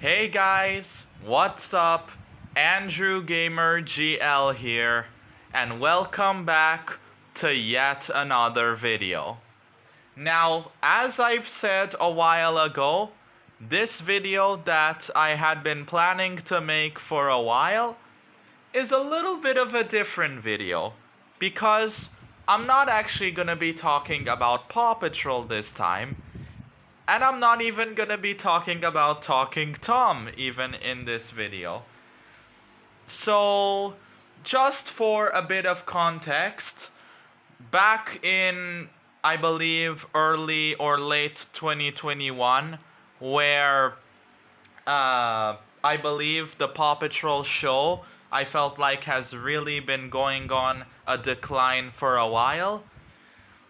Hey guys, what's up? Andrew Gamer GL here, and welcome back to yet another video. Now, as I've said a while ago, this video that I had been planning to make for a while is a little bit of a different video because I'm not actually gonna be talking about Paw Patrol this time. And I'm not even gonna be talking about Talking Tom even in this video. So, just for a bit of context, back in, I believe, early or late 2021, where I believe the Paw Patrol show, I felt like has really been going on a decline for a while.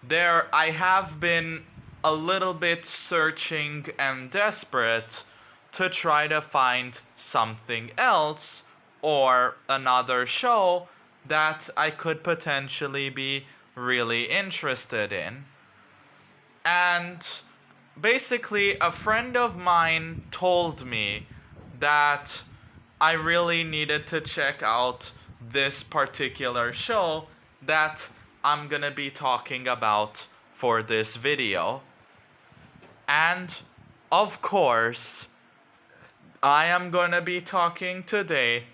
I have been a little bit searching and desperate to try to find something else or another show that I could potentially be really interested in. And basically, a friend of mine told me that I really needed to check out this particular show that I'm gonna be talking about for this video. And of course, I am gonna be talking today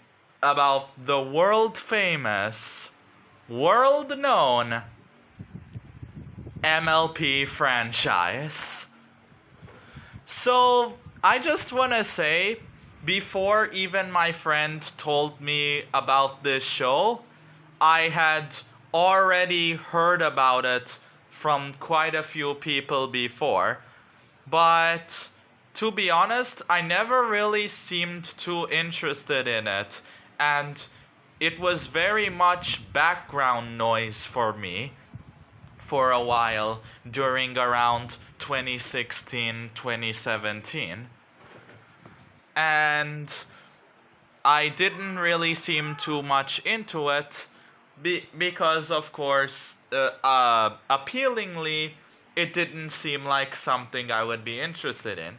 about the world famous, world known MLP franchise. So, I just wanna say, before even my friend told me about this show, I had already heard about it from quite a few people before. But to be honest, I never really seemed too interested in it. And it was very much background noise for me for a while during around 2016, 2017. And I didn't really seem too much into it because, of course, appealingly, it didn't seem like something I would be interested in.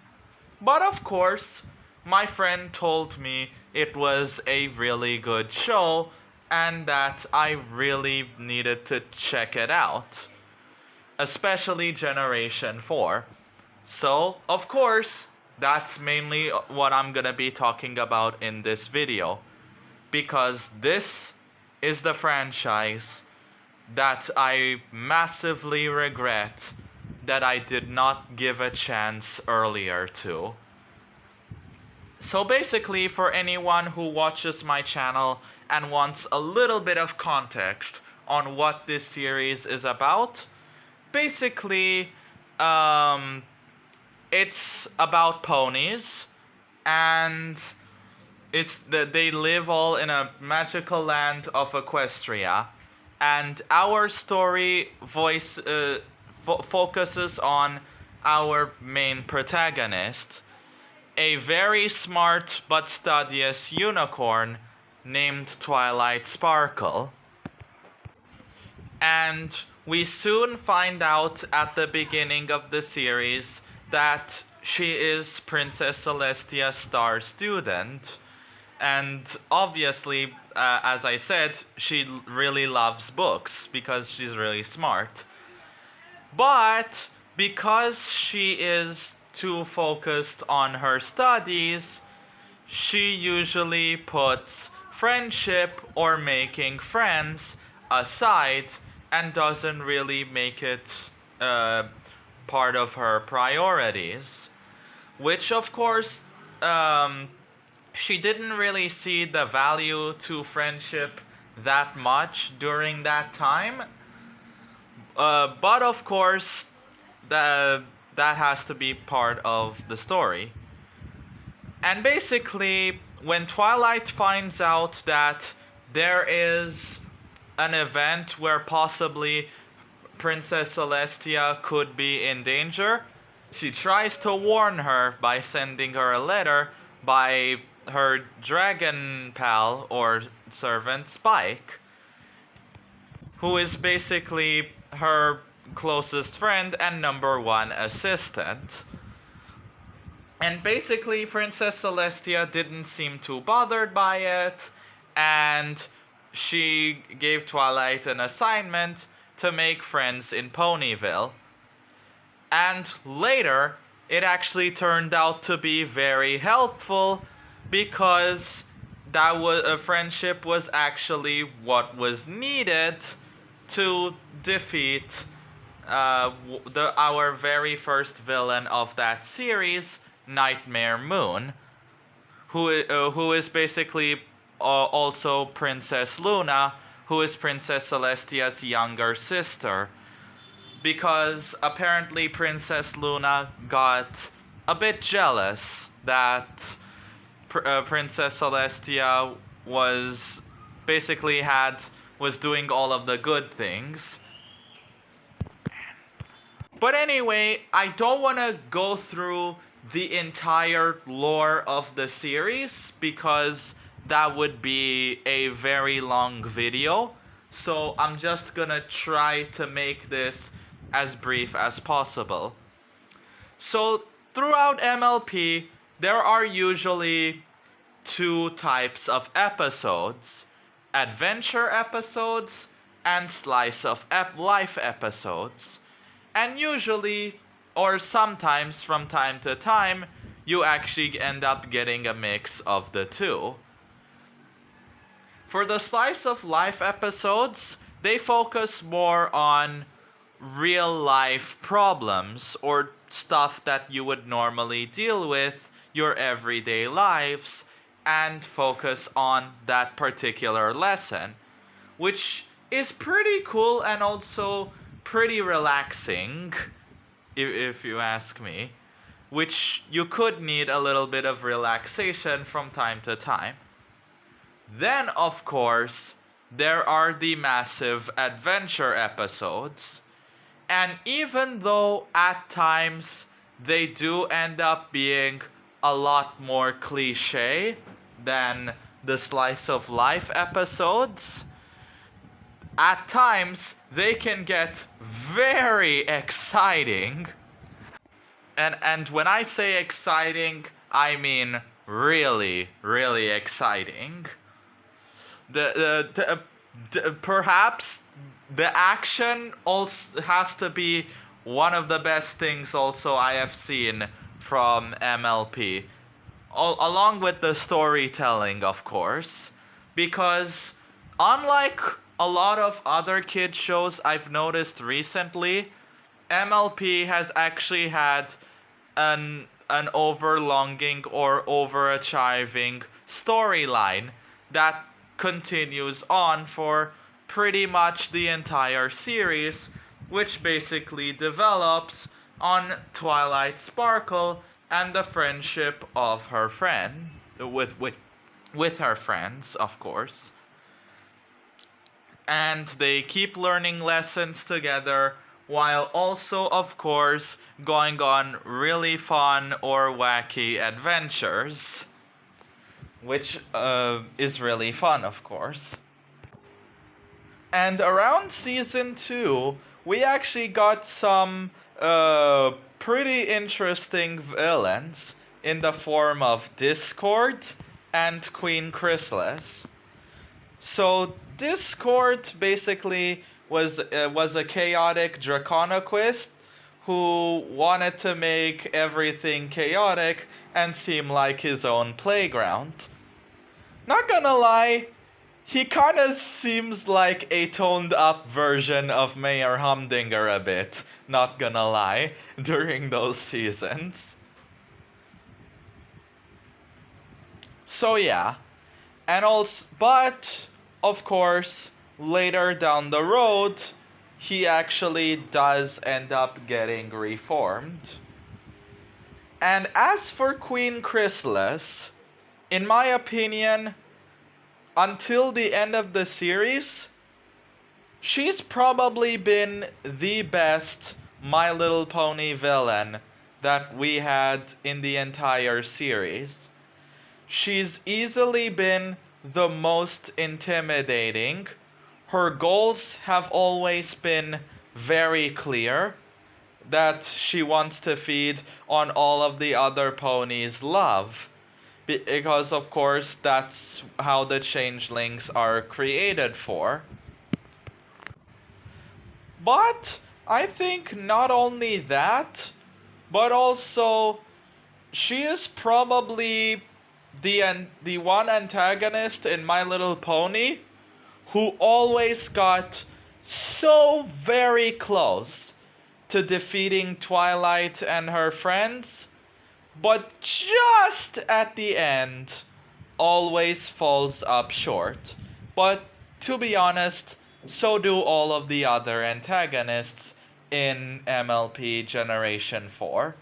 But of course, my friend told me it was a really good show and that I really needed to check it out, especially Generation 4. So, of course, that's mainly what I'm gonna be talking about in this video, because this is the franchise that I massively regret that I did not give a chance earlier to. So basically, for anyone who watches my channel and wants a little bit of context on what this series is about, basically, it's about ponies, and they live all in a magical land of Equestria, and our story focuses on our main protagonist, a very smart but studious unicorn named Twilight Sparkle. And we soon find out at the beginning of the series that she is Princess Celestia's star student. And obviously, as I said, she really loves books because she's really smart. But because she is too focused on her studies, she usually puts friendship or making friends aside and doesn't really make it part of her priorities. Which, of course, she didn't really see the value to friendship that much during that time. But of course, that has to be part of the story. And basically, when Twilight finds out that there is an event where possibly Princess Celestia could be in danger, she tries to warn her by sending her a letter by her dragon pal or servant Spike, who is basically her closest friend and number one assistant. And basically, Princess Celestia didn't seem too bothered by it, and she gave Twilight an assignment to make friends in Ponyville. And later, it actually turned out to be very helpful because a friendship was actually what was needed to defeat our very first villain of that series, Nightmare Moon, who is basically also Princess Luna, who is Princess Celestia's younger sister. Because apparently Princess Luna got a bit jealous that Princess Celestia was was doing all of the good things. But anyway, I don't want to go through the entire lore of the series because that would be a very long video. So I'm just gonna try to make this as brief as possible. So throughout MLP, there are usually two types of episodes: adventure episodes and slice of life episodes. And usually, or sometimes from time to time, you actually end up getting a mix of the two. For the slice of life episodes, they focus more on real life problems or stuff that you would normally deal with your everyday lives and focus on that particular lesson, which is pretty cool and also pretty relaxing, if you ask me, which you could need a little bit of relaxation from time to time. Then, of course, there are the massive adventure episodes, and even though at times they do end up being a lot more cliche than the slice of life episodes, at times they can get very exciting. And when I say exciting, I mean really, really exciting. Perhaps the action also has to be one of the best things also I have seen from MLP, along with the storytelling, of course, because unlike a lot of other kid shows I've noticed recently, MLP has actually had an overlonging or overachieving storyline that continues on for pretty much the entire series, which basically develops on Twilight Sparkle and the friendship of her friend with her friends, of course. And they keep learning lessons together while also, of course, going on really fun or wacky adventures, which is really fun, of course. And around season 2, we actually got some pretty interesting villains in the form of Discord and Queen Chrysalis. So Discord basically was a chaotic Draconoquist who wanted to make everything chaotic and seem like his own playground. Not gonna lie, he kinda seems like a toned up version of Mayor Humdinger a bit, not gonna lie, during those seasons. So yeah, and also, but of course, later down the road, he actually does end up getting reformed. And as for Queen Chrysalis, in my opinion, until the end of the series, she's probably been the best My Little Pony villain that we had in the entire series. She's easily been the most intimidating. Her goals have always been very clear, that she wants to feed on all of the other ponies' love. Because, of course, that's how the changelings are created for. But I think not only that, but also she is probably the one antagonist in My Little Pony who always got so very close to defeating Twilight and her friends, but just at the end always falls up short. But to be honest, so do all of the other antagonists in MLP Generation 4.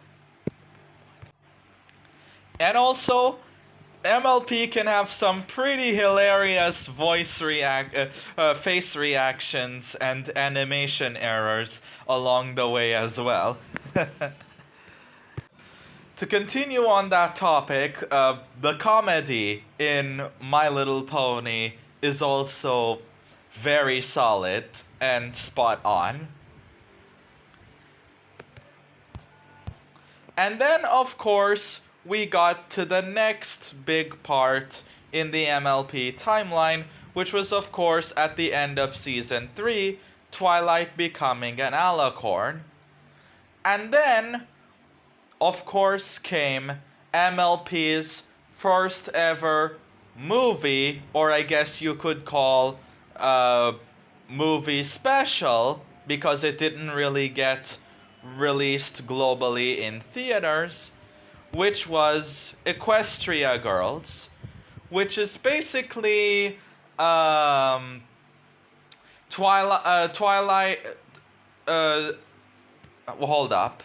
And also, MLP can have some pretty hilarious face reactions and animation errors along the way as well. To continue on that topic, the comedy in My Little Pony is also very solid and spot on. And then, of course, we got to the next big part in the MLP timeline, which was, of course, at the end of Season 3, Twilight becoming an alicorn. And then, of course, came MLP's first ever movie, or I guess you could call movie special, because it didn't really get released globally in theaters, which was Equestria Girls, which is basically Twilight. Hold up.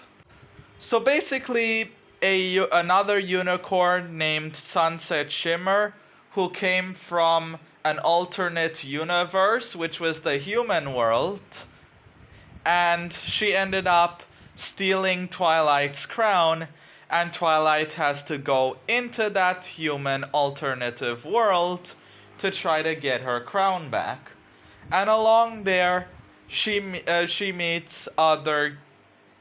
So basically, another unicorn named Sunset Shimmer, who came from an alternate universe, which was the human world, and she ended up stealing Twilight's crown, and Twilight has to go into that human alternative world to try to get her crown back. And along there, she meets other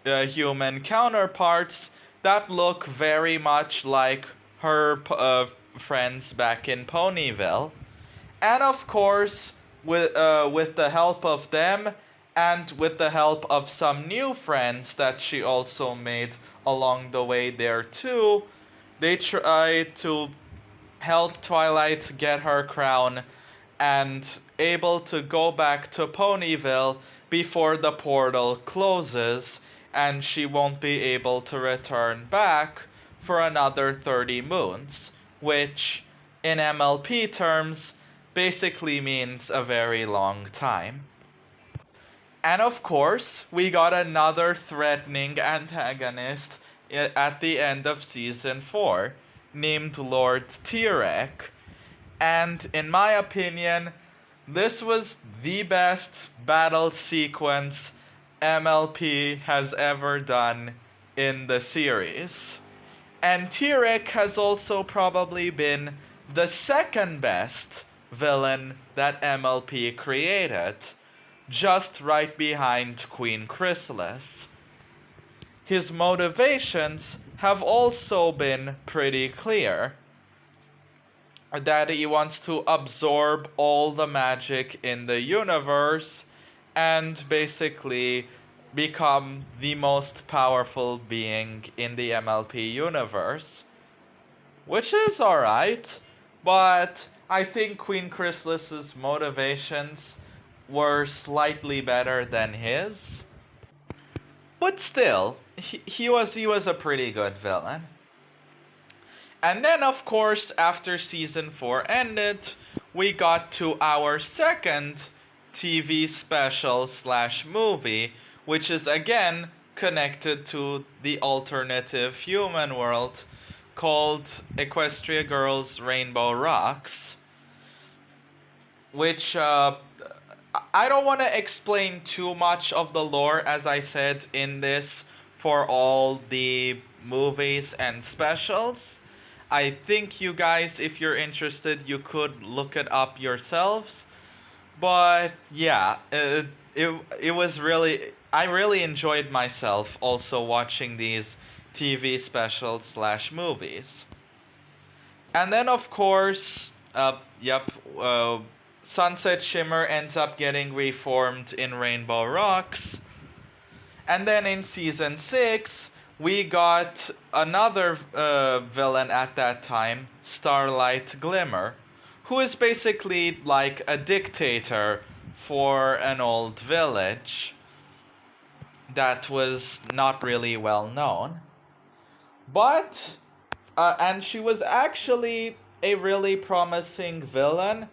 human counterparts that look very much like her friends back in Ponyville. And of course, with the help of them and with the help of some new friends that she also made along the way there too, they try to help Twilight get her crown and able to go back to Ponyville before the portal closes and she won't be able to return back for another 30 moons, which in MLP terms basically means a very long time. And of course, we got another threatening antagonist at the end of Season 4, named Lord Tirek. And in my opinion, this was the best battle sequence MLP has ever done in the series. And Tirek has also probably been the second best villain that MLP created, just right behind Queen Chrysalis. His motivations have also been pretty clear. That he wants to absorb all the magic in the universe and basically become the most powerful being in the MLP universe. Which is alright, but I think Queen Chrysalis's motivations were slightly better than his. But still, he was a pretty good villain. And then, of course, after Season 4 ended, we got to our second TV special / movie, which is again connected to the alternative human world, called Equestria Girls Rainbow Rocks, which I don't want to explain too much of the lore, as I said in this, for all the movies and specials. I think you guys, if you're interested, you could look it up yourselves. But yeah, it was really, I really enjoyed myself also watching these TV specials slash movies. And then of course, uh, Sunset Shimmer ends up getting reformed in Rainbow Rocks. And then in season 6, we got another villain at that time, Starlight Glimmer, who is basically like a dictator for an old village that was not really well known. But, and she was actually a really promising villain,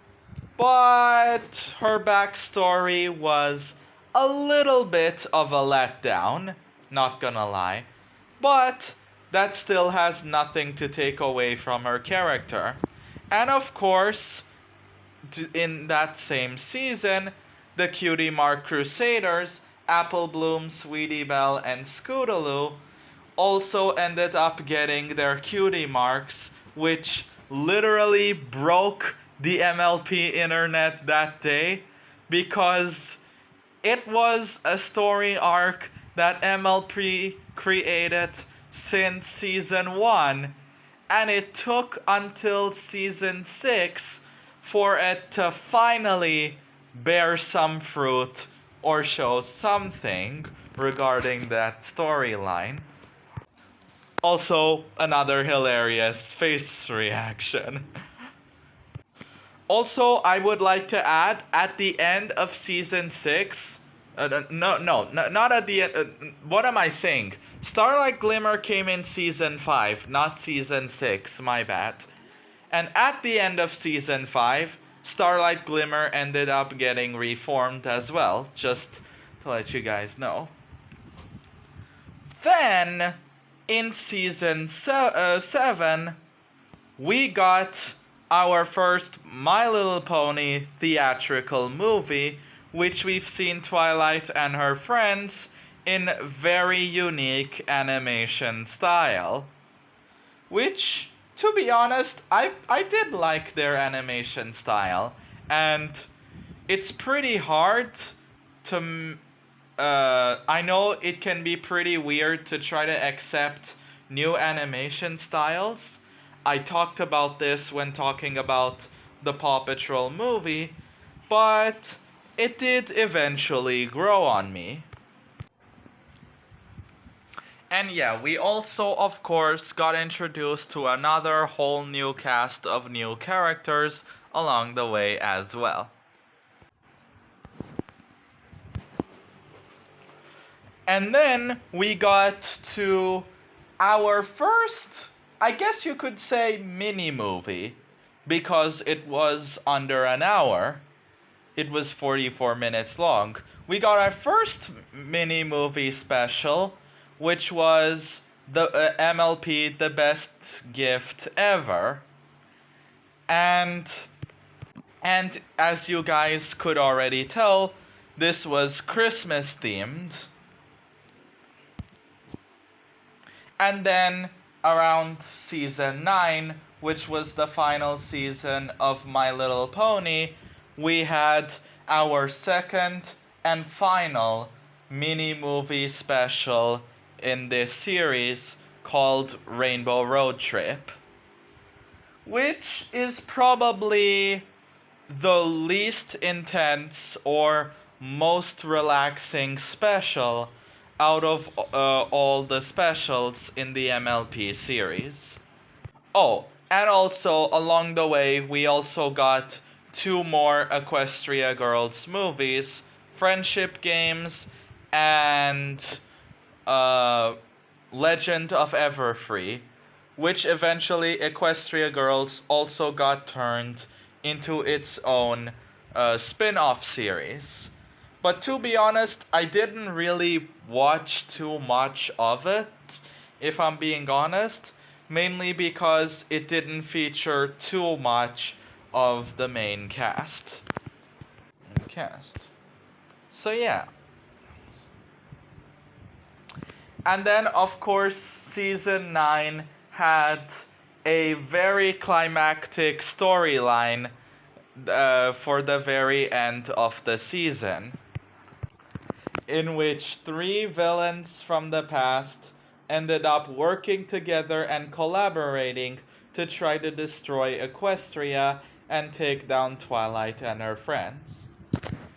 but her backstory was a little bit of a letdown, not gonna lie. But that still has nothing to take away from her character. And of course, in that same season, the Cutie Mark Crusaders, Apple Bloom, Sweetie Belle, and Scootaloo also ended up getting their cutie marks, which literally broke the MLP internet that day because it was a story arc that MLP created since season 1, and it took until season 6 for it to finally bear some fruit or show something regarding that storyline. Also, another hilarious face reaction. Also, I would like to add at the end of season 6, not at the end. What am I saying? Starlight Glimmer came in season 5, not season 6, my bad. And at the end of season 5, Starlight Glimmer ended up getting reformed as well, just to let you guys know. Then, in season 7, we got our first My Little Pony theatrical movie, which we've seen Twilight and her friends in very unique animation style. Which, to be honest, I did like their animation style, and it's pretty hard to. I know it can be pretty weird to try to accept new animation styles. I talked about this when talking about the Paw Patrol movie, but it did eventually grow on me. And yeah, we also, of course, got introduced to another whole new cast of new characters along the way as well. And then we got to our first, I guess you could say, mini movie, because it was under an hour. It was 44 minutes long. We got our first mini movie special, which was the MLP The Best Gift Ever. And as you guys could already tell, this was Christmas themed. And then around season 9, which was the final season of My Little Pony, we had our second and final mini movie special in this series called Rainbow Road Trip, which is probably the least intense or most relaxing special out of all the specials in the MLP series. Oh, and also along the way, we also got 2 more Equestria Girls movies, Friendship Games, and Legend of Everfree, which eventually Equestria Girls also got turned into its own spin-off series. But to be honest, I didn't really watch too much of it, if I'm being honest, mainly because it didn't feature too much of the main cast. So yeah. And then, of course, season 9 had a very climactic storyline for the very end of the season. in which three villains from the past ended up working together and collaborating to try to destroy Equestria and take down Twilight and her friends.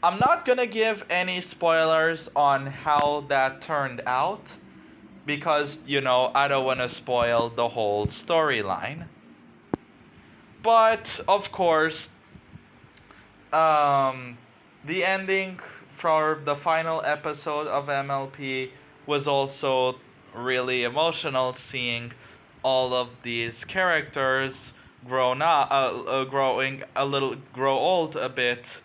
I'm not gonna give any spoilers on how that turned out because, I don't want to spoil the whole storyline. But, of course, the ending for the final episode of MLP was also really emotional, seeing all of these characters grow old a bit,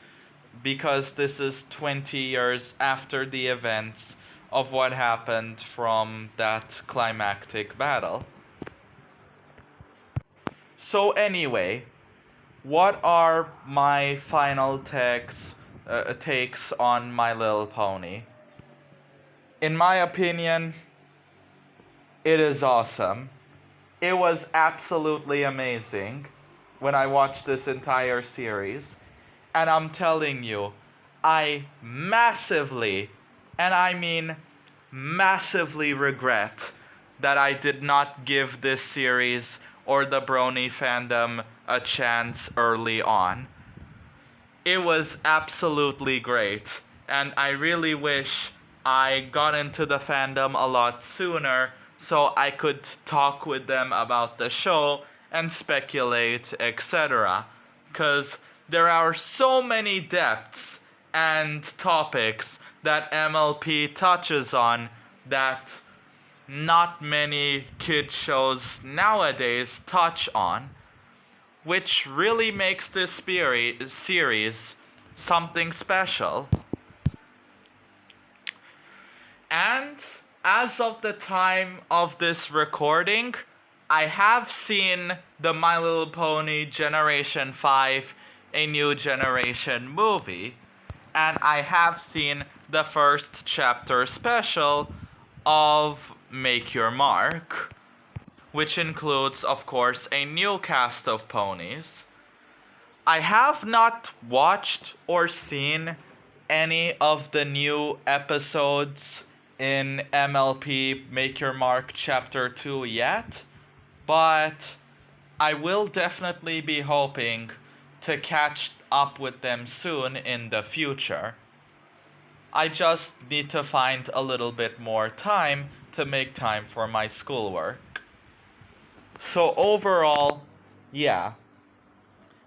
because this is 20 years after the events of what happened from that climactic battle. So anyway, what are my final takes on My Little Pony? In my opinion, it is awesome. It was absolutely amazing when I watched this entire series. And I'm telling you, I massively, and I mean massively, regret that I did not give this series or the Brony fandom a chance early on. It was absolutely great, and I really wish I got into the fandom a lot sooner so I could talk with them about the show and speculate, etc. Because there are so many depths and topics that MLP touches on that not many kid shows nowadays touch on, which really makes this series something special. And as of the time of this recording, I have seen the My Little Pony Generation 5, A New Generation movie, and I have seen the first chapter special of Make Your Mark, which includes, of course, a new cast of ponies. I have not watched or seen any of the new episodes in MLP Make Your Mark Chapter 2 yet, but I will definitely be hoping to catch up with them soon in the future. I just need to find a little bit more time to make time for my schoolwork. So overall, yeah,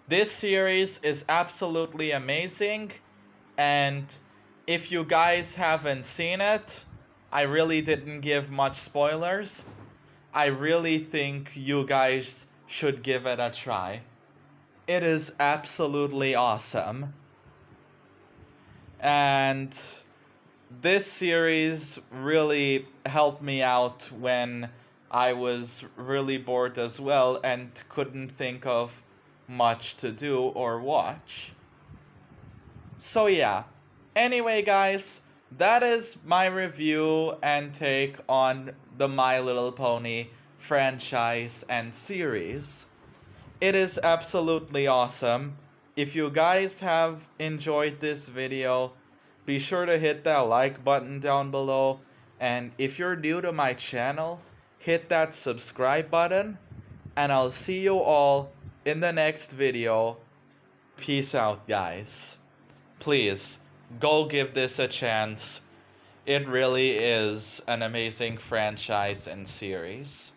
this series is absolutely amazing, and if you guys haven't seen it, I really didn't give much spoilers. I really think you guys should give it a try. It is absolutely awesome. And this series really helped me out when I was really bored as well and couldn't think of much to do or watch. So yeah, anyway guys, that is my review and take on the My Little Pony franchise and series. It is absolutely awesome. If you guys have enjoyed this video, be sure to hit that like button down below, and if you're new to my channel, hit that subscribe button, and I'll see you all in the next video. Peace out, guys. Please, go give this a chance. It really is an amazing franchise and series.